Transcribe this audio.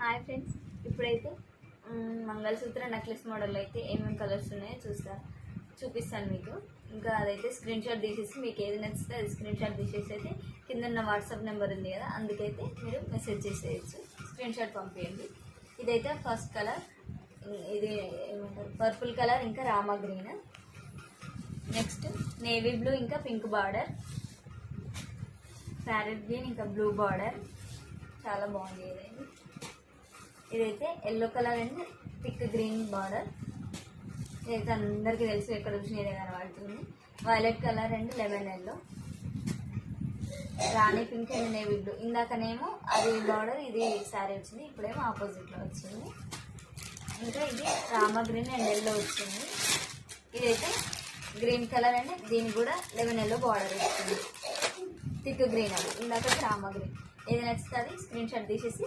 Hi friends, ఇప్పుడైతే mangalsutra necklace model అయితే ఏమేమి కలర్స్ ఉన్నాయో చూపిస్తాను మీకు. ఇంకా అదైతే స్క్రీన్ షాట్ తీసేసి మీకు ఏది నచ్చితే అది స్క్రీన్ షాట్ తీసేసి అయితే కింద ఉన్న వాట్సాప్ నెంబర్ ఉంది కదా, అందుకైతే మీరు మెసేజ్ చేసేయచ్చు, స్క్రీన్ షాట్ పంపించండి. ఇదైతే ఫస్ట్ కలర్, ఇది ఏమంటారు పర్పుల్ కలర్, ఇంకా Rama green. Next navy blue ఇంకా పింక్ బార్డర్, ప్యారెట్ గ్రీన్ ఇంకా బ్లూ బార్డర్, చాలా బాగుంది. ఇదైతే yellow colour and thick green border, ఇదైతే అందరికీ తెలుసు, ఎక్కడ చూసిన ఏదైనా కనబడుతుంది. Violet colour and lemon yellow, rani pink and navy blue. ఇందాకనేమో అది బార్డర్, ఇది శారీ వచ్చింది, ఇప్పుడేమో ఆపోజిట్లో వచ్చింది. ఇంకా ఇది రామా గ్రీన్ అండ్ ఎల్లో వచ్చింది. ఇదైతే గ్రీన్ కలర్ అండ్ దీనికి కూడా లెమన్ ఎల్లో బార్డర్ వచ్చింది, థిక్ గ్రీన్. అది ఇందాక రామా గ్రీన్. ఏది నచ్చితే అది స్క్రీన్ షాట్ తీసేసి